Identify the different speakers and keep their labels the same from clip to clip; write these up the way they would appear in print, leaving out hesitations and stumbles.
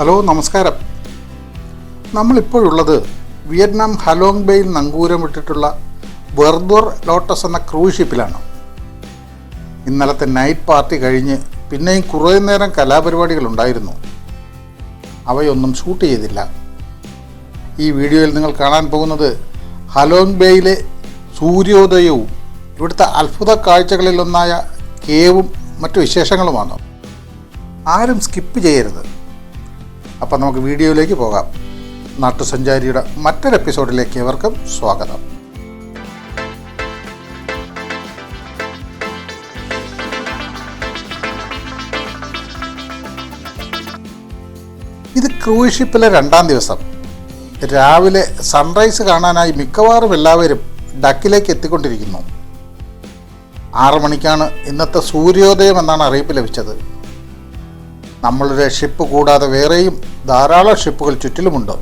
Speaker 1: Hello, നമസ്കാരം. നമ്മളിപ്പോഴുള്ളത് Vietnam Halong ബേയിൽ നങ്കൂരം വിട്ടിട്ടുള്ള വെർദോർ lotus എന്ന cruise ഷിപ്പിലാണ്. ഇന്നലത്തെ നൈറ്റ് പാർട്ടി കഴിഞ്ഞ് പിന്നെയും കുറേ നേരം കലാപരിപാടികളുണ്ടായിരുന്നു. അവയൊന്നും ഷൂട്ട് ചെയ്തില്ല. ഈ വീഡിയോയിൽ നിങ്ങൾ കാണാൻ പോകുന്നത് ഹലോങ് ബേയിലെ സൂര്യോദയവും ഇവിടുത്തെ അത്ഭുത കാഴ്ചകളിലൊന്നായ കേവും മറ്റു വിശേഷങ്ങളുമാണ്. ആരും സ്കിപ്പ് ചെയ്യരുത്. അപ്പം നമുക്ക് വീഡിയോയിലേക്ക് പോകാം. നാട്ടുസഞ്ചാരിയുടെ മറ്റൊരു എപ്പിസോഡിലേക്ക് ഏവർക്കും സ്വാഗതം. ഇത് ക്രൂസ് ഷിപ്പിലെ 2ാം ദിവസം. രാവിലെ സൺറൈസ് കാണാനായി മിക്കവാറും എല്ലാവരും ഡക്കിലേക്ക് എത്തിക്കൊണ്ടിരിക്കുന്നു. 6 മണിക്കാണ് ഇന്നത്തെ സൂര്യോദയം എന്നാണ് അറിയിപ്പ് ലഭിച്ചത്. നമ്മളുടെ ഷിപ്പ് കൂടാതെ വേറെയും ധാരാളം ഷിപ്പുകൾ ചുറ്റിലുമുണ്ട്.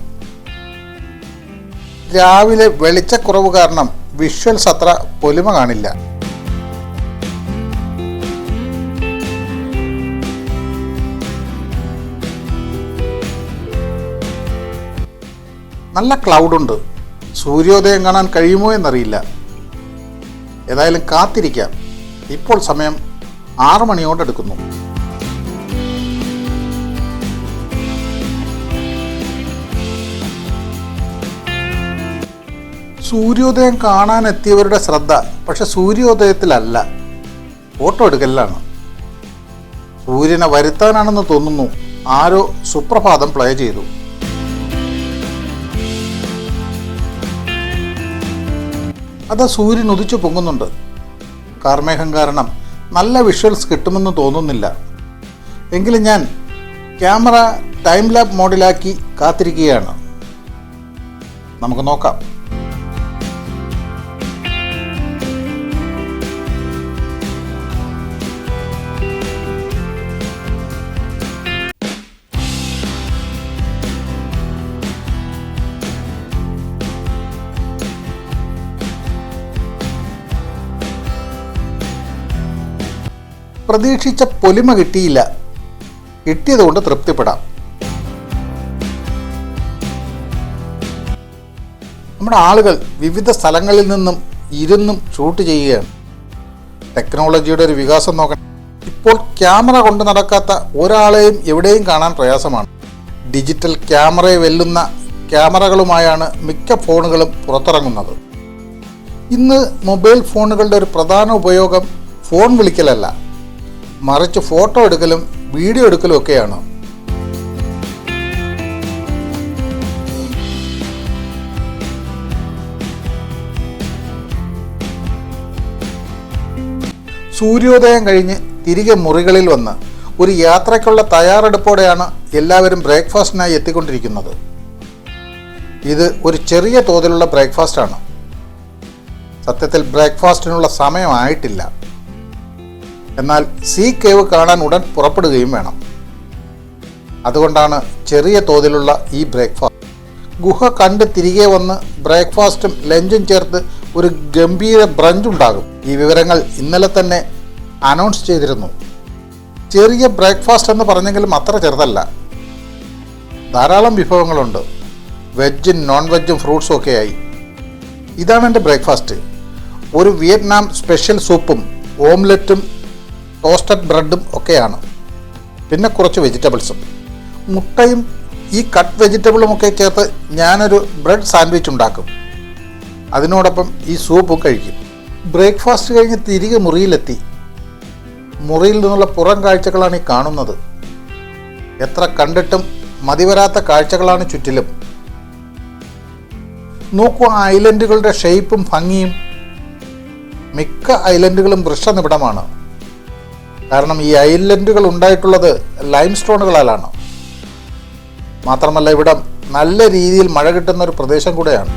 Speaker 1: രാവിലെ വെളിച്ചക്കുറവ് കാരണം വിഷ്വൽസ് അത്ര പൊലിമ കാണില്ല. നല്ല ക്ലൗഡുണ്ട്. സൂര്യോദയം കാണാൻ കഴിയുമോ എന്നറിയില്ല. ഏതായാലും കാത്തിരിക്കാം. ഇപ്പോൾ സമയം 6 മണിയോടടുക്കുന്നു. സൂര്യോദയം കാണാനെത്തിയവരുടെ ശ്രദ്ധ പക്ഷെ സൂര്യോദയത്തിലല്ല, ഫോട്ടോ എടുക്കലാണ്. സൂര്യനെ വരുത്താനാണെന്ന് തോന്നുന്നു ആരോ സുപ്രഭാതം പ്ലേ ചെയ്തു. അത് സൂര്യൻ ഉദിച്ചു പൊങ്ങുന്നുണ്ട്. കാർമേഘം കാരണം നല്ല വിഷ്വൽസ് കിട്ടുമെന്ന് തോന്നുന്നില്ല. എങ്കിലും ഞാൻ ക്യാമറ ടൈം ലാപ്പ് മോഡിലാക്കി കാത്തിരിക്കുകയാണ്. നമുക്ക് നോക്കാം. പ്രതീക്ഷിച്ച പൊലിമ കിട്ടിയില്ല. കിട്ടിയതുകൊണ്ട് തൃപ്തിപ്പെടാം. നമ്മുടെ ആളുകൾ വിവിധ സ്ഥലങ്ങളിൽ നിന്നും ഇരുന്നും ഷൂട്ട് ചെയ്യുകയാണ്. ടെക്നോളജിയുടെ ഒരു വികാസം നോക്കണം. ഇപ്പോൾ ക്യാമറ കൊണ്ട് നടക്കാത്ത ഒരാളെയും എവിടെയും കാണാൻ പ്രയാസമാണ്. ഡിജിറ്റൽ ക്യാമറയെ വെല്ലുന്ന ക്യാമറകളുമായാണ് മിക്ക ഫോണുകളും പുറത്തിറങ്ങുന്നത്. ഇന്ന് മൊബൈൽ ഫോണുകളുടെ ഒരു പ്രധാന ഉപയോഗം ഫോൺ വിളിക്കലല്ല, മറിച്ച് ഫോട്ടോ എടുക്കലും വീഡിയോ എടുക്കലും ഒക്കെയാണ്. സൂര്യോദയം കഴിഞ്ഞ് തിരികെ മുറികളിൽ വന്ന് ഒരു യാത്രയ്ക്കുള്ള തയ്യാറെടുപ്പോടെയാണ് എല്ലാവരും ബ്രേക്ക്ഫാസ്റ്റിനായി എത്തിക്കൊണ്ടിരിക്കുന്നത്. ഇത് ഒരു ചെറിയ തോതിലുള്ള ബ്രേക്ക്ഫാസ്റ്റാണ്. സത്യത്തിൽ ബ്രേക്ക്ഫാസ്റ്റിനുള്ള സമയമായിട്ടില്ല. എന്നാൽ സീ കേവ് കാണാൻ ഉടൻ പുറപ്പെടുകയും വേണം. അതുകൊണ്ടാണ് ചെറിയ തോതിലുള്ള ഈ ബ്രേക്ക്ഫാസ്റ്റ്. ഗുഹ കണ്ട് തിരികെ വന്ന് ബ്രേക്ക്ഫാസ്റ്റും ലഞ്ചും ചേർത്ത് ഒരു ഗംഭീര ബ്രഞ്ച് ഉണ്ടാകും. ഈ വിവരങ്ങൾ ഇന്നലെ തന്നെ അനൗൺസ് ചെയ്തിരുന്നു. ചെറിയ ബ്രേക്ക്ഫാസ്റ്റ് എന്ന് പറഞ്ഞെങ്കിലും അത്ര ചെറുതല്ല. ധാരാളം വിഭവങ്ങളുണ്ട്. വെജും നോൺ വെജും ഫ്രൂട്ട്സും ഒക്കെയായി. ഇതാണ് എൻ്റെ ബ്രേക്ക്ഫാസ്റ്റ്. ഒരു വിയറ്റ്നാം സ്പെഷ്യൽ സൂപ്പും ഓംലെറ്റും ടോസ്റ്റഡ് ബ്രെഡും ഒക്കെയാണ്. പിന്നെ കുറച്ച് വെജിറ്റബിൾസും മുട്ടയും ഈ കട്ട് വെജിറ്റബിളും ഒക്കെ ചേർത്ത് ഞാനൊരു ബ്രെഡ് സാൻഡ്വിച്ച് ഉണ്ടാക്കും. അതിനോടൊപ്പം ഈ സൂപ്പും കഴിക്കും. ബ്രേക്ക്ഫാസ്റ്റ് കഴിഞ്ഞ് തിരികെ മുറിയിലെത്തി. മുറിയിൽ നിന്നുള്ള പുറം കാഴ്ചകളാണ് ഈ കാണുന്നത്. എത്ര കണ്ടിട്ടും മതിവരാത്ത കാഴ്ചകളാണ് ചുറ്റിലും. നോക്കൂ, ആ ഐലൻഡുകളുടെ ഷേപ്പും ഭംഗിയും. മിക്ക ഐലൻഡുകളും വൃക്ഷനിബിഡമാണ്. കാരണം ഈ ഐലൻഡുകൾ ഉണ്ടായിട്ടുള്ളത് ലൈം സ്റ്റോണുകളാലാണ്. മാത്രമല്ല ഇവിടം നല്ല രീതിയിൽ മഴ കിട്ടുന്ന ഒരു പ്രദേശം കൂടെയാണ്.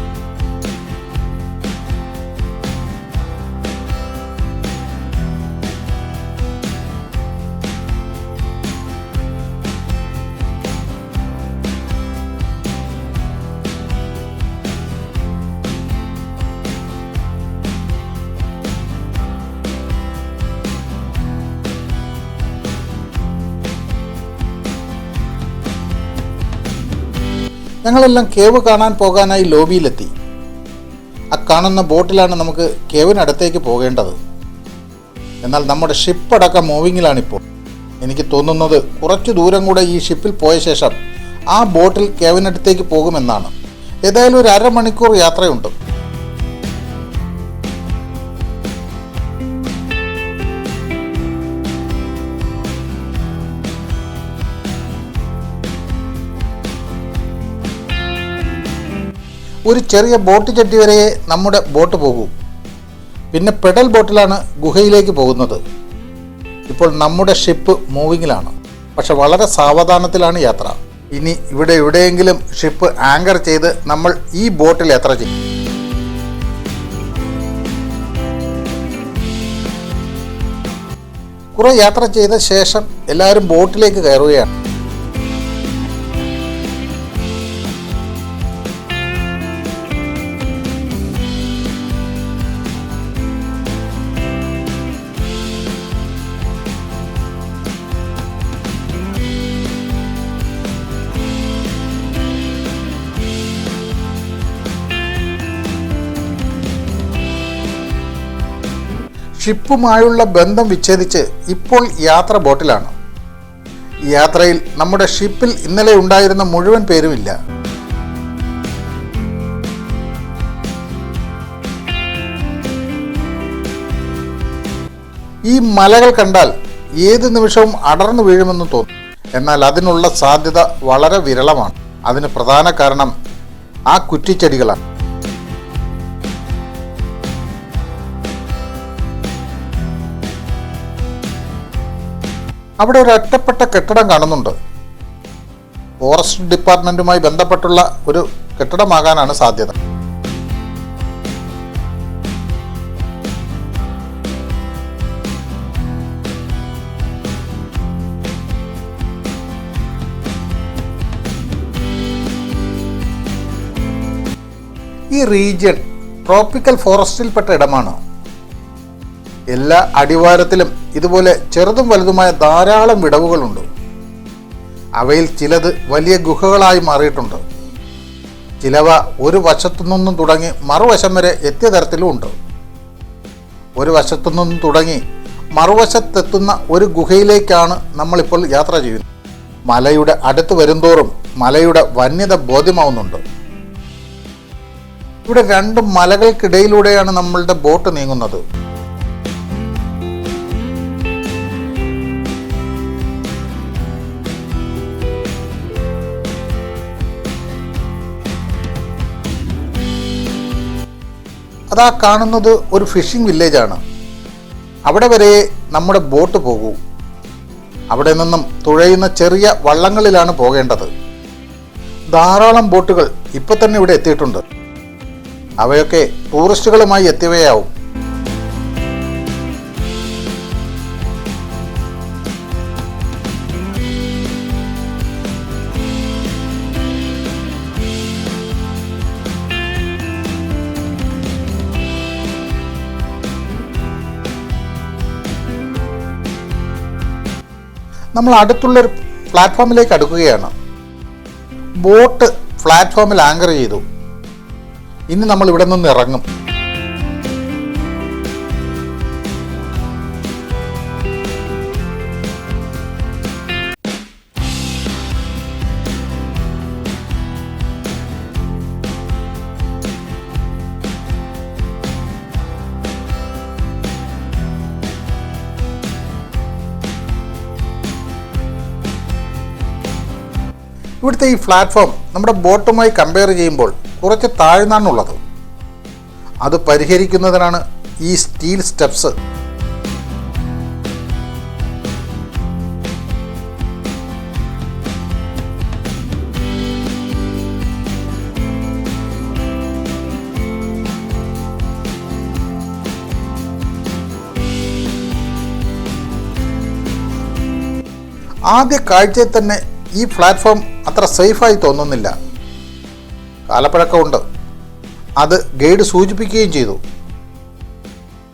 Speaker 1: ഞങ്ങളെല്ലാം കേവ് കാണാൻ പോകാനായി ലോബിയിലെത്തി. ആ കാണുന്ന ബോട്ടിലാണ് നമുക്ക് കേവിനടുത്തേക്ക് പോകേണ്ടത്. എന്നാൽ നമ്മുടെ ഷിപ്പ് അടക്കം മൂവിങ്ങിലാണിപ്പോൾ. എനിക്ക് തോന്നുന്നത് കുറച്ച് ദൂരം കൂടെ ഈ ഷിപ്പിൽ പോയ ശേഷം ആ ബോട്ടിൽ കേവിനടുത്തേക്ക് പോകുമെന്നാണ്. ഏതായാലും ഒരു അരമണിക്കൂർ യാത്രയുണ്ട്. ഒരു ചെറിയ ബോട്ട് ജെട്ടി വരെ നമ്മുടെ ബോട്ട് പോകൂ. പിന്നെ പെഡൽ ബോട്ടിലാണ് ഗുഹയിലേക്ക് പോകുന്നത്. ഇപ്പോൾ നമ്മുടെ ഷിപ്പ് മൂവിങ്ങിലാണ്, പക്ഷെ വളരെ സാവധാനത്തിലാണ് യാത്ര. ഇനി ഇവിടെ എവിടെയെങ്കിലും ഷിപ്പ് ആങ്കർ ചെയ്ത് നമ്മൾ ഈ ബോട്ടിൽ യാത്ര ചെയ്യും. കുറെ യാത്ര ചെയ്ത ശേഷം എല്ലാവരും ബോട്ടിലേക്ക് കയറുകയാണ്. ഷിപ്പുമായുള്ള ബന്ധം വിച്ഛേദിച്ച് ഇപ്പോൾ യാത്ര ബോട്ടിലാണ്. യാത്രയിൽ നമ്മുടെ ഷിപ്പിൽ ഇന്നലെ ഉണ്ടായിരുന്ന മുഴുവൻ പേരുമില്ല. ഈ മലകൾ കണ്ടാൽ ഏത് നിമിഷവും അടർന്നു വീഴുമെന്ന് തോന്നും. എന്നാൽ അതിനുള്ള സാധ്യത വളരെ വിരളമാണ്. അതിന് പ്രധാന കാരണം ആ കുറ്റിച്ചെടികളാണ്. അവിടെ ഒരു ഒറ്റപ്പെട്ട കെട്ടിടം കാണുന്നുണ്ട്. ഫോറസ്റ്റ് ഡിപ്പാർട്ട്മെന്റുമായി ബന്ധപ്പെട്ടുള്ള ഒരു കെട്ടിടമാകാനാണ് സാധ്യത. ഈ റീജിയൻ ട്രോപ്പിക്കൽ ഫോറസ്റ്റിൽപ്പെട്ട ഇടമാണ്. എല്ലാ അടിവാരത്തിലും ഇതുപോലെ ചെറുതും വലുതുമായ ധാരാളം വിടവുകളുണ്ട്. അവയിൽ ചിലത് വലിയ ഗുഹകളായി മാറിയിട്ടുണ്ട്. ചിലവ ഒരു വശത്തു നിന്നും തുടങ്ങി മറുവശം വരെ എത്തിയ തരത്തിലും ഉണ്ട്. ഒരു വശത്തു നിന്നും തുടങ്ങി മറുവശത്തെത്തുന്ന ഒരു ഗുഹയിലേക്കാണ് നമ്മളിപ്പോൾ യാത്ര ചെയ്യുന്നത്. മലയുടെ അടുത്ത് വരുംതോറും മലയുടെ വന്യത ബോധ്യമാവുന്നുണ്ട്. ഇവിടെ രണ്ട് മലകൾക്കിടയിലൂടെയാണ് നമ്മളുടെ ബോട്ട് നീങ്ങുന്നത്. അതാ കാണുന്നത് ഒരു ഫിഷിംഗ് വില്ലേജാണ്. അവിടെ വരെ നമ്മുടെ ബോട്ട് പോകൂ. അവിടെ നിന്നും തുഴയുന്ന ചെറിയ വള്ളങ്ങളിലാണ് പോകേണ്ടത്. ധാരാളം ബോട്ടുകൾ ഇപ്പം തന്നെ ഇവിടെ എത്തിയിട്ടുണ്ട്. അവയൊക്കെ ടൂറിസ്റ്റുകളുമായി എത്തിയവയാവും. നമ്മൾ അടുത്തുള്ളൊരു പ്ലാറ്റ്ഫോമിലേക്ക് അടുക്കുകയാണ്. ബോട്ട് പ്ലാറ്റ്ഫോമിൽ ആങ്കർ ചെയ്തു. ഇനി നമ്മൾ ഇവിടെ നിന്ന് ഇറങ്ങും. ഇവിടുത്തെ ഈ പ്ലാറ്റ്ഫോം നമ്മുടെ ബോട്ടുമായി കമ്പയർ ചെയ്യുമ്പോൾ കുറച്ച് താഴ്ന്നാണുള്ളത്. അത് പരിഹരിക്കുന്നതിനാണ് ഈ സ്റ്റീൽ സ്റ്റെപ്സ്. ആദ്യ കാഴ്ചയിൽ തന്നെ ഈ പ്ലാറ്റ്ഫോം അത്ര സേഫായി തോന്നുന്നില്ല. കാലപ്പഴക്കമുണ്ട്. അത് ഗൈഡ് സൂചിപ്പിക്കുകയും ചെയ്തു.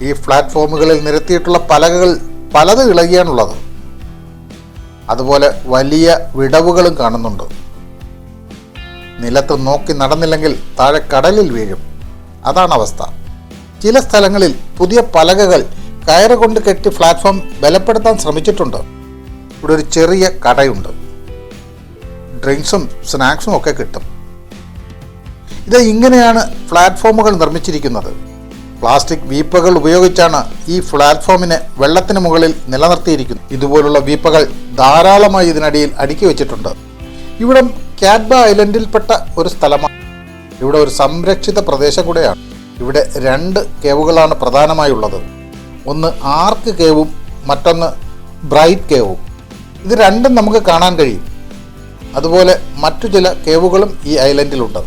Speaker 1: ഈ പ്ലാറ്റ്ഫോമുകളിൽ നിരത്തിയിട്ടുള്ള പലകകൾ പലത് ഇളകിയാണുള്ളത്. അതുപോലെ വലിയ വിടവുകളും കാണുന്നുണ്ട്. നിലത്ത് നോക്കി നടന്നില്ലെങ്കിൽ താഴെ കടലിൽ വീഴും. അതാണ് അവസ്ഥ. ചില സ്ഥലങ്ങളിൽ പുതിയ പലകകൾ കയറ് കൊണ്ട് കെട്ടി പ്ലാറ്റ്ഫോം ബലപ്പെടുത്താൻ ശ്രമിച്ചിട്ടുണ്ട്. ഇവിടെ ഒരു ചെറിയ കടയുണ്ട്. ഡ്രിങ്ക്സും സ്നാക്സും ഒക്കെ കിട്ടും. ഇത് ഇങ്ങനെയാണ് പ്ലാറ്റ്ഫോമുകൾ നിർമ്മിച്ചിരിക്കുന്നത്. പ്ലാസ്റ്റിക് വീപ്പകൾ ഉപയോഗിച്ചാണ് ഈ പ്ലാറ്റ്ഫോമിനെ വെള്ളത്തിന് മുകളിൽ നിലനിർത്തിയിരിക്കുന്നത്. ഇതുപോലുള്ള വീപ്പകൾ ധാരാളമായി ഇതിനടിയിൽ അടുക്കി വെച്ചിട്ടുണ്ട്. ഇവിടം കാറ്റ്ബ ഐലൻഡിൽപ്പെട്ട ഒരു സ്ഥലമാണ്. ഇവിടെ ഒരു സംരക്ഷിത പ്രദേശം കൂടെയാണ്. ഇവിടെ 2 കേവുകളാണ് പ്രധാനമായുള്ളത്. ഒന്ന് ആർക്ക് കേവും, മറ്റൊന്ന് ബ്രൈറ്റ് കേവും. ഇത് രണ്ടും നമുക്ക് കാണാൻ കഴിയും. അതുപോലെ മറ്റു ചില കേവുകളും ഈ ഐലൻഡിലുണ്ട്.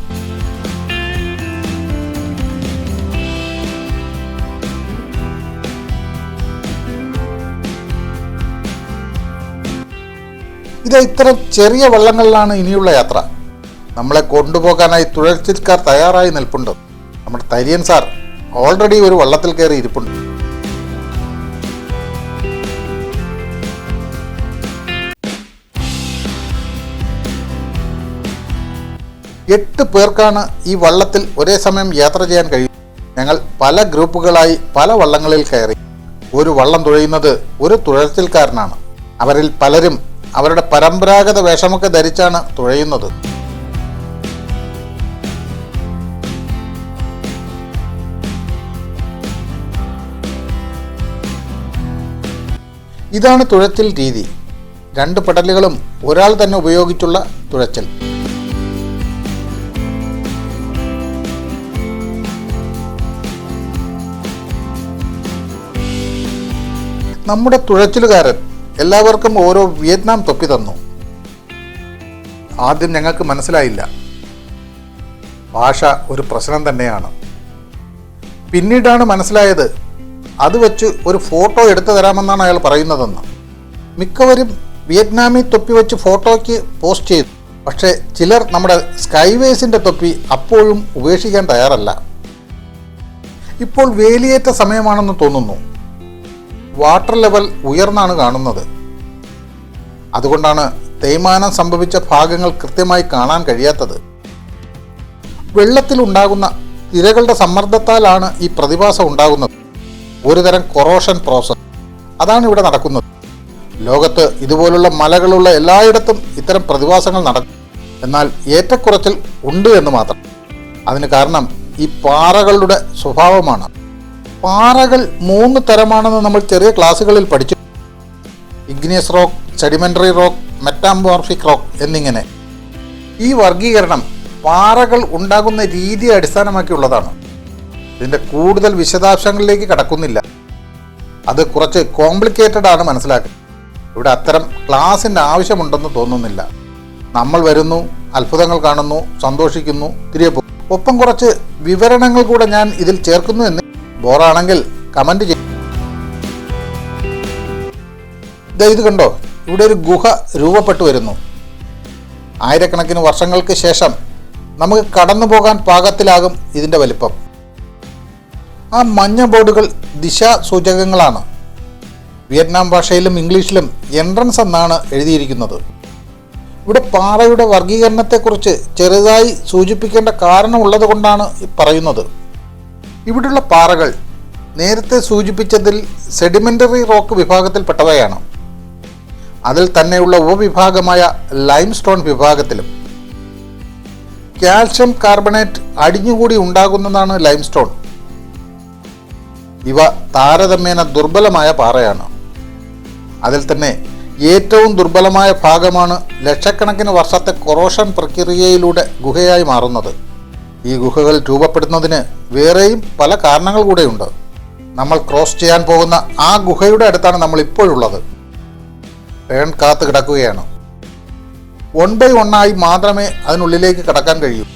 Speaker 1: ഇത് ഇത്തരം ചെറിയ വള്ളങ്ങളിലാണ് ഇനിയുള്ള യാത്ര. നമ്മളെ കൊണ്ടുപോകാനായി തുഴച്ചിൽക്കാർ തയ്യാറായി നിൽപ്പുണ്ട്. നമ്മുടെ തരിയൻ സാർ ഓൾറെഡി ഒരു വള്ളത്തിൽ കയറി ഇരിപ്പുണ്ട്. എട്ട് പേർക്കാണ് ഈ വള്ളത്തിൽ ഒരേ സമയം യാത്ര ചെയ്യാൻ കഴിയും. ഞങ്ങൾ പല ഗ്രൂപ്പുകളായി പല വള്ളങ്ങളിൽ കയറി. ഒരു വള്ളം തുഴയുന്നത് ഒരു തുഴച്ചിൽക്കാരനാണ്. അവരിൽ പലരും അവരുടെ പരമ്പരാഗത വേഷമൊക്കെ ധരിച്ചാണ് തുഴയുന്നത്. ഇതാണ് തുഴച്ചിൽ രീതി. 2 പെഡലുകളും ഒരാൾ തന്നെ ഉപയോഗിച്ചുള്ള തുഴച്ചിൽ. നമ്മുടെ തുഴച്ചിലുകാരൻ എല്ലാവർക്കും ഓരോ വിയറ്റ്നാം തൊപ്പി തന്നു. ആദ്യം ഞങ്ങൾക്ക് മനസ്സിലായില്ല. ഭാഷ ഒരു പ്രശ്നം തന്നെയാണ്. പിന്നീടാണ് മനസ്സിലായത് അത് വെച്ച് ഒരു ഫോട്ടോ എടുത്തു തരാമെന്നാണ് അയാൾ പറയുന്നതെന്ന്. മിക്കവരും വിയറ്റ്നാമി തൊപ്പി വെച്ച് ഫോട്ടോയ്ക്ക് പോസ്റ്റ് ചെയ്തു. പക്ഷേ ചിലർ നമ്മുടെ സ്കൈവേസിൻ്റെ തൊപ്പി അപ്പോഴും ഉപേക്ഷിക്കാൻ തയ്യാറല്ല. ഇപ്പോൾ വേലിയേറ്റ സമയമാണെന്ന് തോന്നുന്നു. വാട്ടർ ലെവൽ ഉയർന്നാണ് കാണുന്നത്. അതുകൊണ്ടാണ് തേയ്മാനം സംഭവിച്ച ഭാഗങ്ങൾ കൃത്യമായി കാണാൻ കഴിയാത്തത്. വെള്ളത്തിലുണ്ടാകുന്ന തിരകളുടെ സമ്മർദ്ദത്താലാണ് ഈ പ്രതിഭാസം ഉണ്ടാകുന്നത്. ഒരുതരം കൊറോഷൻ പ്രോസസ്. അതാണ് ഇവിടെ നടക്കുന്നത്. ലോകത്ത് ഇതുപോലുള്ള മലകളുള്ള എല്ലായിടത്തും ഇത്തരം പ്രതിഭാസങ്ങൾ നടക്കും. എന്നാൽ ഏറ്റക്കുറച്ചിൽ ഉണ്ട് എന്ന് മാത്രം. അതിന് കാരണം ഈ പാറകളുടെ സ്വഭാവമാണ്. പാറകൾ 3 തരമാണെന്ന് നമ്മൾ ചെറിയ ക്ലാസ്സുകളിൽ പഠിച്ചു. Igneous rock, sedimentary rock, metamorphic rock എന്നിങ്ങനെ. ഈ വർഗീകരണം പാറകൾ ഉണ്ടാകുന്ന രീതിയെ അടിസ്ഥാനമാക്കിയുള്ളതാണ്. ഇതിൻ്റെ കൂടുതൽ വിശദാംശങ്ങളിലേക്ക് കടക്കുന്നില്ല. അത് കുറച്ച് കോംപ്ലിക്കേറ്റഡ് ആണ് മനസ്സിലാക്കുക. ഇവിടെ അത്തരം ക്ലാസിൻ്റെ ആവശ്യമുണ്ടെന്ന് തോന്നുന്നില്ല. നമ്മൾ വരുന്നു, അത്ഭുതങ്ങൾ കാണുന്നു, സന്തോഷിക്കുന്നു, തിരികെ പോകും. ഒപ്പം കുറച്ച് വിവരണങ്ങൾ കൂടെ ഞാൻ ഇതിൽ ചേർക്കുന്നു എന്ന്. ബോറാണെങ്കിൽ കമൻറ്റ് ചെയ്യും. ഇത് കണ്ടോ, ഇവിടെ ഒരു ഗുഹ രൂപപ്പെട്ടു വരുന്നു. ആയിരക്കണക്കിന് വർഷങ്ങൾക്ക് ശേഷം നമുക്ക് കടന്നു പോകാൻ പാകത്തിലാകും ഇതിൻ്റെ വലിപ്പം. ആ മഞ്ഞ ബോർഡുകൾ ദിശാസൂചകങ്ങളാണ്. വിയറ്റ്നാം ഭാഷയിലും ഇംഗ്ലീഷിലും എൻട്രൻസ് എന്നാണ് എഴുതിയിരിക്കുന്നത്. ഇവിടെ പാറയുടെ വർഗീകരണത്തെക്കുറിച്ച് ചെറുതായി സൂചിപ്പിക്കേണ്ട കാരണമുള്ളത് കൊണ്ടാണ് പറയുന്നത്. ഇവിടുള്ള പാറകൾ നേരത്തെ സൂചിപ്പിച്ചതിൽ സെഡിമെൻ്ററി റോക്ക് വിഭാഗത്തിൽപ്പെട്ടവയാണ്. അതിൽ തന്നെയുള്ള ഉപവിഭാഗമായ ലൈംസ്റ്റോൺ വിഭാഗത്തിലും. കാൽഷ്യം കാർബണേറ്റ് അടിഞ്ഞുകൂടി ഉണ്ടാകുന്നതാണ് ലൈംസ്റ്റോൺ. ഇവ താരതമ്യേന ദുർബലമായ പാറയാണ്. അതിൽ തന്നെ ഏറ്റവും ദുർബലമായ ഭാഗമാണ് ലക്ഷക്കണക്കിന് വർഷത്തെ കൊറോഷൻ പ്രക്രിയയിലൂടെ ഗുഹയായി മാറുന്നത്. ഈ ഗുഹകൾ രൂപപ്പെടുന്നതിന് വേറെയും പല കാരണങ്ങൾ കൂടെയുണ്ട്. നമ്മൾ ക്രോസ് ചെയ്യാൻ പോകുന്ന ആ ഗുഹയുടെ അടുത്താണ് നമ്മൾ ഇപ്പോഴുള്ളത്. ടേൺ കാത്ത് കിടക്കുകയാണ്. 1 by 1 ആയി മാത്രമേ അതിനുള്ളിലേക്ക് കടക്കാൻ കഴിയൂ.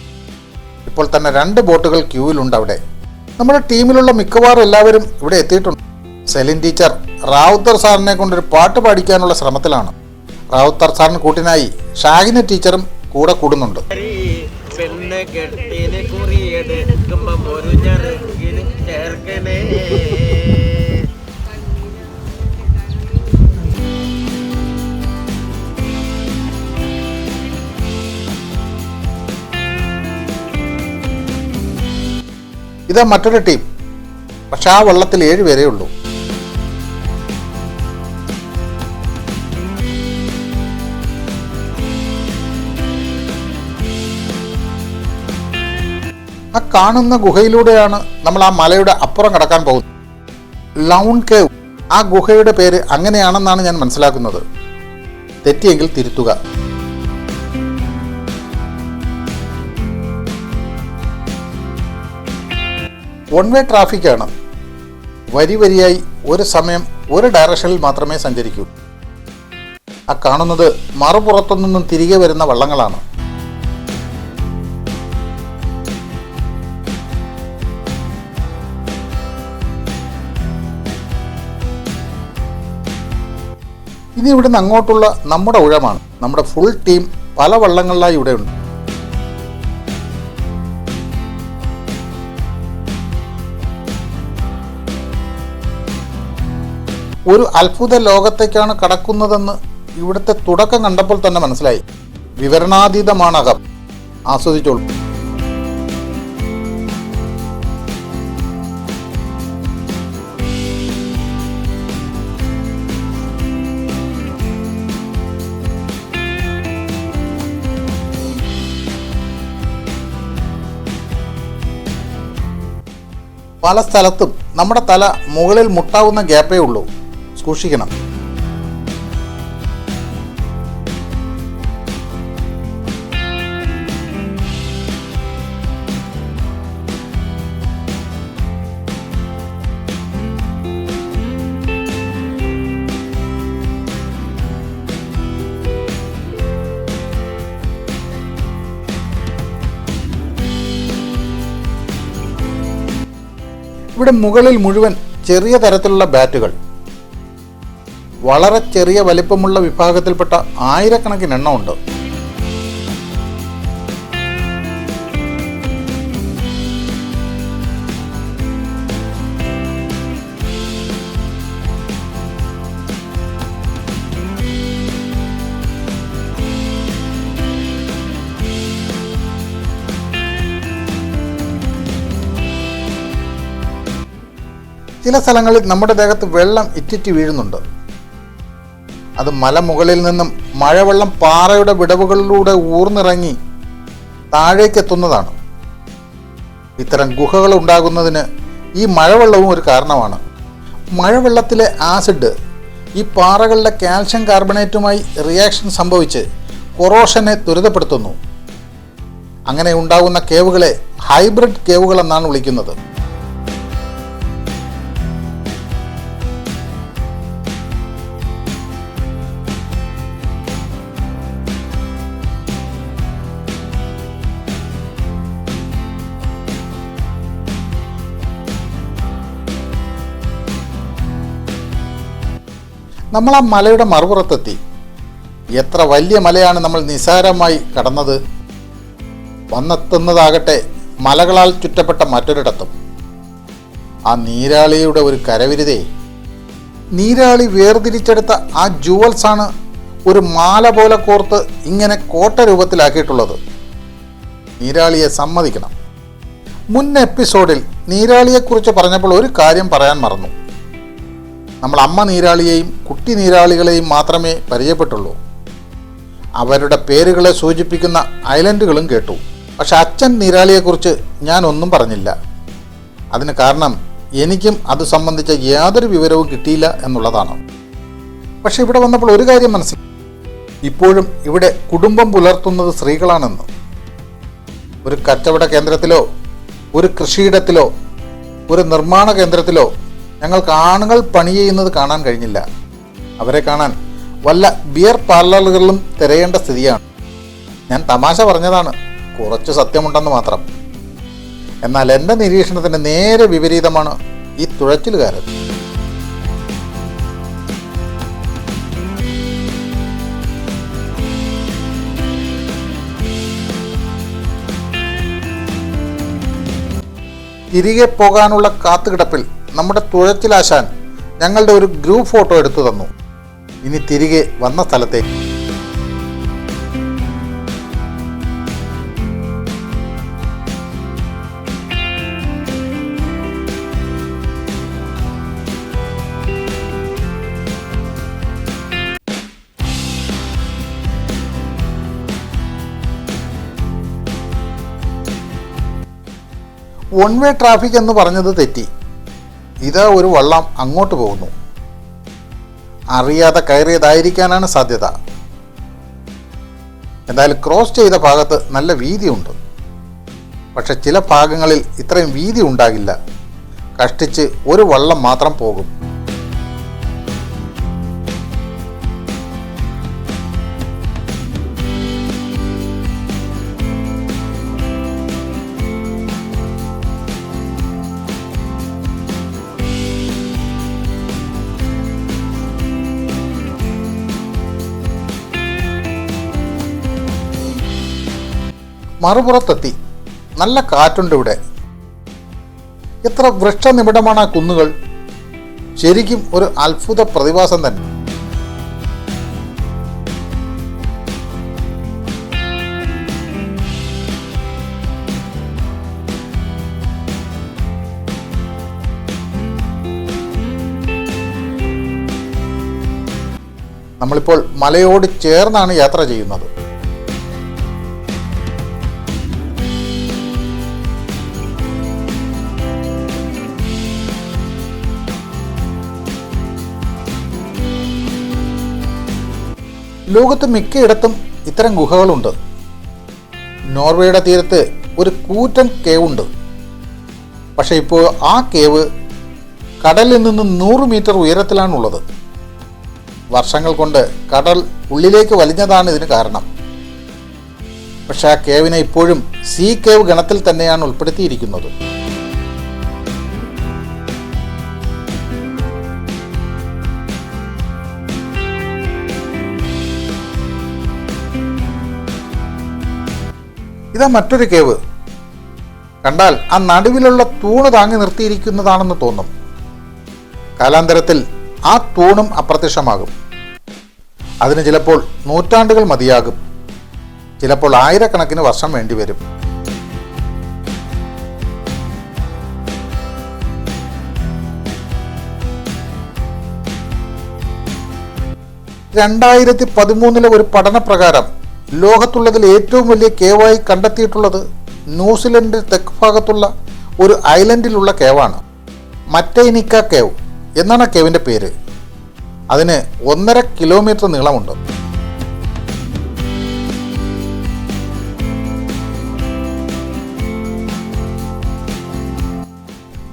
Speaker 1: ഇപ്പോൾ തന്നെ 2 ബോട്ടുകൾ ക്യൂവിലുണ്ട് അവിടെ. നമ്മുടെ ടീമിലുള്ള മിക്കവാറും എല്ലാവരും ഇവിടെ എത്തിയിട്ടുണ്ട്. സെലിൻ ടീച്ചർ റാവുത്തർ സാറിനെ കൊണ്ടൊരു പാട്ട് പാടിക്കാനുള്ള ശ്രമത്തിലാണ്. റാവുത്തർ സാറിന് കൂട്ടിനായി ഷാഹിന ടീച്ചറും കൂടെ കൂടുന്നുണ്ട്. ഇതാ മറ്റൊരു ടീം. പക്ഷെ ആ വള്ളത്തിൽ 7 പേരേ ഉള്ളൂ. ആ കാണുന്ന ഗുഹയിലൂടെയാണ് നമ്മൾ ആ മലയുടെ അപ്പുറം കടക്കാൻ പോകുന്നത്. Luon cave. ആ ഗുഹയുടെ പേര് അങ്ങനെയാണെന്നാണ് ഞാൻ മനസ്സിലാക്കുന്നത്. തെറ്റിയെങ്കിൽ തിരുത്തുക. വൺ വേ ട്രാഫിക്കാണ്. വരിയായി ഒരു സമയം ഒരു ഡയറക്ഷനിൽ മാത്രമേ സഞ്ചരിക്കൂ. ആ കാണുന്നത് മറുപുറത്തു നിന്നും തിരികെ വരുന്ന വള്ളങ്ങളാണ്. ഇനി ഇവിടുന്ന് അങ്ങോട്ടുള്ള നമ്മുടെ ഊഴമാണ്. നമ്മുടെ ഫുൾ ടീം പല വള്ളങ്ങളിലായി ഇവിടെയുണ്ട്. ഒരു അത്ഭുത ലോകത്തേക്കാണ് കടക്കുന്നതെന്ന് ഇവിടുത്തെ തുടക്കം കണ്ടപ്പോൾ തന്നെ മനസ്സിലായി. വിവരണാതീതമാണ് അകം. ആസ്വദിച്ചോളൂ. പല സ്ഥലത്തും നമ്മുടെ തല മുകളിൽ മുട്ടാവുന്ന ഗ്യാപ്പേ ഉള്ളൂ. സൂക്ഷിക്കണം. ഇവിടെ മുകളിൽ മുഴുവൻ ചെറിയ തരത്തിലുള്ള ബാറ്റുകൾ. വളരെ ചെറിയ വലിപ്പമുള്ള വിഭാഗത്തിൽപ്പെട്ട ആയിരക്കണക്കിന് എണ്ണമുണ്ട്. ചില സ്ഥലങ്ങളിൽ നമ്മുടെ ദേഹത്ത് വെള്ളം ഇറ്റിറ്റ് വീഴുന്നുണ്ട്. അത് മലമുകളിൽ നിന്നും മഴവെള്ളം പാറയുടെ വിടവുകളിലൂടെ ഊർന്നിറങ്ങി താഴേക്കെത്തുന്നതാണ്. ഇത്തരം ഗുഹകൾ ഉണ്ടാകുന്നതിന് ഈ മഴവെള്ളവും ഒരു കാരണമാണ്. മഴവെള്ളത്തിലെ ആസിഡ് ഈ പാറകളുടെ കാൽഷ്യം കാർബണേറ്റുമായി റിയാക്ഷൻ സംഭവിച്ച് കൊറോഷനെ ത്വരിതപ്പെടുത്തുന്നു. അങ്ങനെ ഉണ്ടാകുന്ന കേവുകളെ ഹൈബ്രിഡ് കേവുകൾ എന്നാണ് വിളിക്കുന്നത്. നമ്മൾ ആ മലയുടെ മറുപുറത്തെത്തി. എത്ര വലിയ മലയാണ് നമ്മൾ നിസ്സാരമായി കടന്നത്. വന്നെത്തുന്നതാകട്ടെ മലകളാൽ ചുറ്റപ്പെട്ട മറ്റൊരിടത്തും. ആ നീരാളിയുടെ ഒരു കരവിരുതേ. നീരാളി വേർതിരിച്ചെടുത്ത ആ ജുവൽസാണ് ഒരു മാല പോലെ കോർത്ത് ഇങ്ങനെ കോട്ട രൂപത്തിലാക്കിയിട്ടുള്ളത്. നീരാളിയെ സമ്മതിക്കണം. മുൻ എപ്പിസോഡിൽ നീരാളിയെക്കുറിച്ച് പറഞ്ഞപ്പോൾ ഒരു കാര്യം പറയാൻ മറന്നു. നമ്മൾ അമ്മ നീരാളിയെയും കുട്ടി നീരാളികളെയും മാത്രമേ പരിചയപ്പെട്ടുള്ളൂ. അവരുടെ പേരുകളെ സൂചിപ്പിക്കുന്ന ഐലൻഡുകളും കേട്ടു. പക്ഷെ അച്ഛൻ നീരാളിയെക്കുറിച്ച് ഞാൻ ഒന്നും പറഞ്ഞില്ല. അതിന് കാരണം എനിക്കും അത് സംബന്ധിച്ച യാതൊരു വിവരവും കിട്ടിയില്ല എന്നുള്ളതാണ്. പക്ഷെ ഇവിടെ വന്നപ്പോൾ ഒരു കാര്യം മനസ്സിലായി. ഇപ്പോഴും ഇവിടെ കുടുംബം പുലർത്തുന്നത് സ്ത്രീകളാണെന്ന്. ഒരു കച്ചവട കേന്ദ്രത്തിലോ ഒരു കൃഷിയിടത്തിലോ ഒരു നിർമ്മാണ കേന്ദ്രത്തിലോ ഞങ്ങൾക്ക് ആണുങ്ങൾ പണി ചെയ്യുന്നത് കാണാൻ കഴിഞ്ഞില്ല. അവരെ കാണാൻ വല്ല ബിയർ പാർലറുകളിലും തിരയേണ്ട സ്ഥിതിയാണ്. ഞാൻ തമാശ പറഞ്ഞതാണ്, കുറച്ച് സത്യമുണ്ടെന്ന് മാത്രം. എന്നാൽ എൻ്റെ നിരീക്ഷണത്തിന് നേരെ വിപരീതമാണ് ഈ തുഴച്ചിലുകാരൻ. തിരികെ പോകാനുള്ള കാത്തുകിടപ്പിൽ നമ്മുടെ തുഴച്ചിലാശാൻ ഞങ്ങളുടെ ഒരു ഗ്രൂപ്പ് ഫോട്ടോ എടുത്തു തന്നു. ഇനി തിരികെ വന്ന സ്ഥലത്തേക്ക്. വൺ വേ ട്രാഫിക് എന്ന് പറഞ്ഞത് തെറ്റി. ഇതാ ഒരു വള്ളം അങ്ങോട്ട് പോകുന്നു. അറിയാതെ കയറിയതായിരിക്കാനാണ് സാധ്യത. എന്തായാലും ക്രോസ് ചെയ്ത ഭാഗത്ത് നല്ല വീതിയുണ്ട്. പക്ഷെ ചില ഭാഗങ്ങളിൽ ഇത്രയും വീതി ഉണ്ടാകില്ല. കഷ്ടിച്ച് ഒരു വള്ളം മാത്രം പോകും. മറുപുറത്തെത്തി. നല്ല കാറ്റുണ്ട് ഇവിടെ. എത്ര വൃക്ഷനിബിഡമാണ് ആ കുന്നുകൾ. ശരിക്കും ഒരു അത്ഭുത പ്രതിഭാസം തന്നെ. നമ്മളിപ്പോൾ മലയോട് ചേർന്നാണ് യാത്ര ചെയ്യുന്നത്. ലോകത്ത് മിക്കയിടത്തും ഇത്തരം ഗുഹകളുണ്ട്. നോർവേയുടെ തീരത്ത് ഒരു കൂറ്റൻ കേവ് ഉണ്ട്. പക്ഷേ ഇപ്പോൾ ആ കേവ് കടലിൽ നിന്ന് 100 മീറ്റർ ഉയരത്തിലാണുള്ളത്. വർഷങ്ങൾ കൊണ്ട് കടൽ ഉള്ളിലേക്ക് വലിഞ്ഞതാണ് ഇതിന് കാരണം. പക്ഷേ ആ കേവിനെ ഇപ്പോഴും സീ കേവ് ഗണത്തിൽ തന്നെയാണ് ഉൾപ്പെടുത്തിയിരിക്കുന്നത്. ഇതാ മറ്റൊരു കേവ്. കണ്ടാൽ ആ നടുവിലുള്ള തൂണ് താങ്ങി നിർത്തിയിരിക്കുന്നതാണെന്ന് തോന്നും. കാലാന്തരത്തിൽ ആ തൂണും അപ്രത്യക്ഷമാകും. അതിന് ചിലപ്പോൾ നൂറ്റാണ്ടുകൾ മതിയാകും, ചിലപ്പോൾ ആയിരക്കണക്കിന് വർഷം വേണ്ടിവരും. (2013) ഒരു പഠനപ്രകാരം ലോകത്തുള്ളതിൽ ഏറ്റവും വലിയ കേവായി കണ്ടെത്തിയിട്ടുള്ളത് ന്യൂസിലൻഡ് തെക്ക് ഭാഗത്തുള്ള ഒരു ഐലൻഡിലുള്ള കേവാണ്. മറ്റൈനിക്ക കേവ് എന്നാണ് കേവിൻ്റെ പേര്. അതിന് 1.5 കിലോമീറ്റർ നീളമുണ്ട്.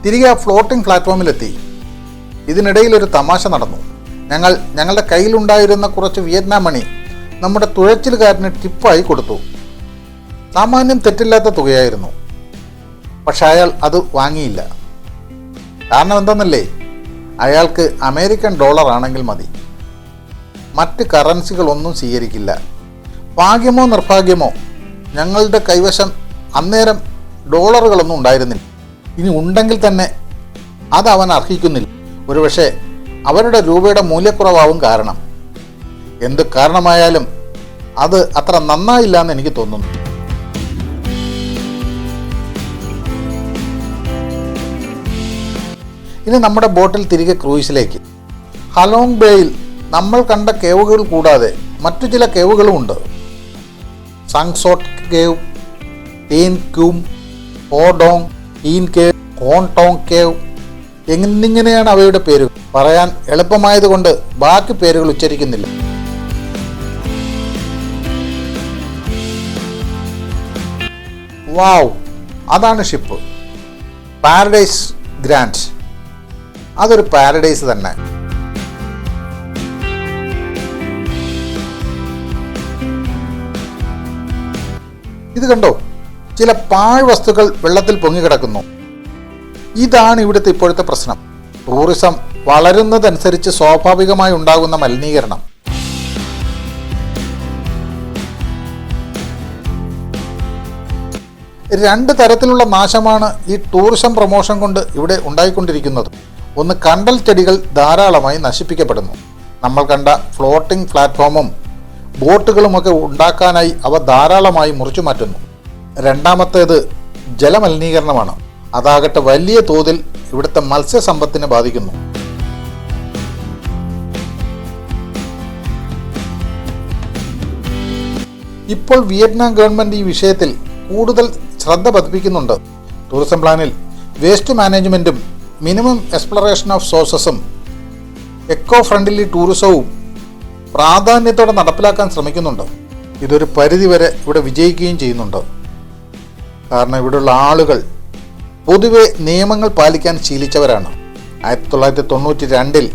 Speaker 1: തിരികെ ആ ഫ്ലോട്ടിംഗ് പ്ലാറ്റ്ഫോമിലെത്തി. ഇതിനിടയിൽ ഒരു തമാശ നടന്നു. ഞങ്ങളുടെ കയ്യിലുണ്ടായിരുന്ന കുറച്ച് വിയറ്റ്നാം മണി നമ്മുടെ തുഴച്ചിലുകാരന് ടിപ്പായി കൊടുത്തു. സാമാന്യം തെറ്റില്ലാത്ത തുകയായിരുന്നു. പക്ഷെ അയാൾ അത് വാങ്ങിയില്ല. കാരണം എന്താണെന്നല്ലേ? അയാൾക്ക് അമേരിക്കൻ ഡോളർ ആണെങ്കിൽ മതി, മറ്റ് കറൻസികളൊന്നും സ്വീകരിക്കില്ല. ഭാഗ്യമോ നിർഭാഗ്യമോ ഞങ്ങളുടെ കൈവശം അന്നേരം ഡോളറുകളൊന്നും ഉണ്ടായിരുന്നില്ല. ഇനി ഉണ്ടെങ്കിൽ തന്നെ അത് അവൻ അർഹിക്കുന്നില്ല. ഒരുപക്ഷെ അവരുടെ രൂപയുടെ മൂല്യക്കുറവാവും കാരണം. എന്ത് കാരണമായാലും അത് അത്ര നന്നായില്ല എന്ന് എനിക്ക് തോന്നുന്നു. ഇനി നമ്മുടെ ബോട്ടിൽ തിരികെ ക്രൂയിസിലേക്ക്. ഹലോങ് ബേയിൽ നമ്മൾ കണ്ട കേവുകൾ കൂടാതെ മറ്റു ചില കേവുകളുമുണ്ട്. സാങ്സോട്ട് കേവ്, ടീൻ ക്യൂം, ഹോഡോങ്, ടീൻ കേവ്, ഹോൺടോങ് കേവ് എന്നിങ്ങനെയാണ് അവയുടെ പേരുകൾ. പറയാൻ എളുപ്പമായതുകൊണ്ട് ബാക്കി പേരുകൾ ഉച്ചരിക്കുന്നില്ല. വാവ്, അതാണ് ഷിപ്പ്. Paradise grand. അതൊരു പാരഡൈസ് തന്നെ. ഇത് കണ്ടോ, ചില പാഴ് വസ്തുക്കൾ വെള്ളത്തിൽ പൊങ്ങിക്കിടക്കുന്നു. ഇതാണ് ഇവിടുത്തെ ഇപ്പോഴത്തെ പ്രശ്നം. ടൂറിസം വളരുന്നതനുസരിച്ച് സ്വാഭാവികമായി ഉണ്ടാകുന്ന മലിനീകരണം. രണ്ട് തരത്തിലുള്ള നാശമാണ് ഈ ടൂറിസം പ്രൊമോഷൻ കൊണ്ട് ഇവിടെ ഉണ്ടായിക്കൊണ്ടിരിക്കുന്നത്. ഒന്ന്, കണ്ടൽ ചെടികൾ ധാരാളമായി നശിപ്പിക്കപ്പെടുന്നു. നമ്മൾ കണ്ട ഫ്ലോട്ടിംഗ് പ്ലാറ്റ്ഫോമും ബോട്ടുകളുമൊക്കെ ഉണ്ടാക്കാനായി അവ ധാരാളമായി മുറിച്ചു മാറ്റുന്നു. രണ്ടാമത്തേത് ജലമലിനീകരണമാണ്. അതാകട്ടെ വലിയ തോതിൽ ഇവിടുത്തെ മത്സ്യസമ്പത്തിനെ ബാധിക്കുന്നു. ഇപ്പോൾ വിയറ്റ്നാം ഗവൺമെൻറ് ഈ വിഷയത്തിൽ കൂടുതൽ ശ്രദ്ധ പതിപ്പിക്കുന്നുണ്ട്. ടൂറിസം പ്ലാനിൽ വേസ്റ്റ് മാനേജ്മെൻറ്റും മിനിമം എക്സ്പ്ലോറേഷൻ ഓഫ് സോഴ്സസും എക്കോ ഫ്രണ്ട്ലി ടൂറിസവും പ്രാധാന്യത്തോടെ നടപ്പിലാക്കാൻ ശ്രമിക്കുന്നുണ്ട്. ഇതൊരു പരിധിവരെ ഇവിടെ വിജയിക്കുകയും ചെയ്യുന്നുണ്ട്. കാരണം ഇവിടെയുള്ള ആളുകൾ പൊതുവെ നിയമങ്ങൾ പാലിക്കാൻ ശീലിച്ചവരാണ്. 1992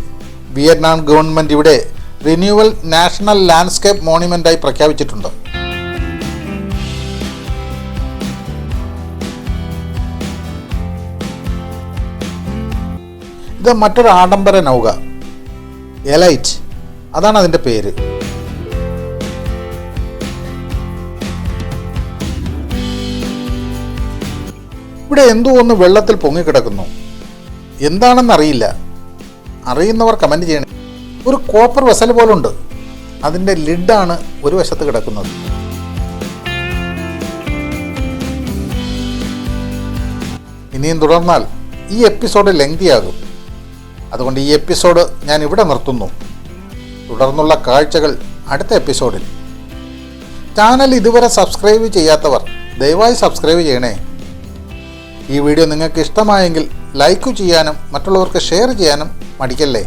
Speaker 1: വിയറ്റ്നാം ഗവൺമെൻറ് ഇവിടെ റിന്യൂവൽ നാഷണൽ ലാൻഡ്സ്കേപ്പ് മോണുമെൻ്റായി പ്രഖ്യാപിച്ചിട്ടുണ്ട്. ഇത് മറ്റൊരു ആഡംബര നൗക, എലൈറ്റ്, അതാണ് അതിൻ്റെ പേര്. ഇവിടെ എന്തോ ഒന്ന് വെള്ളത്തിൽ പൊങ്ങിക്കിടക്കുന്നു. എന്താണെന്നറിയില്ല. അറിയുന്നവർ കമൻറ്റ് ചെയ്യണേ. ഒരു കോപ്പർ വെസൽ പോലുണ്ട്. അതിൻ്റെ ലിഡാണ് ഒരു വശത്ത് കിടക്കുന്നത്. ഇനിയും തുടർന്നാൽ ഈ എപ്പിസോഡ് ലെങ്തിയാകും. അതുകൊണ്ട് ഈ എപ്പിസോഡ് ഞാൻ ഇവിടെ നിർത്തുന്നു. തുടർന്നുള്ള കാഴ്ചകൾ അടുത്ത എപ്പിസോഡിൽ. ചാനൽ ഇതുവരെ സബ്സ്ക്രൈബ് ചെയ്യാത്തവർ ദയവായി സബ്സ്ക്രൈബ് ചെയ്യണേ. ഈ വീഡിയോ നിങ്ങൾക്ക് ഇഷ്ടമായെങ്കിൽ ലൈക്ക് ചെയ്യാനും മറ്റുള്ളവർക്ക് ഷെയർ ചെയ്യാനും മടിക്കല്ലേ.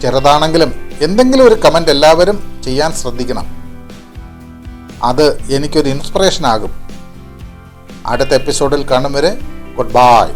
Speaker 1: ചെറുതാണെങ്കിലും എന്തെങ്കിലും ഒരു കമൻറ്റ് എല്ലാവരും ചെയ്യാൻ ശ്രദ്ധിക്കണം. അത് എനിക്കൊരു ഇൻസ്പിറേഷൻ ആകും. അടുത്ത എപ്പിസോഡിൽ കാണും വരെ ഗുഡ് ബൈ.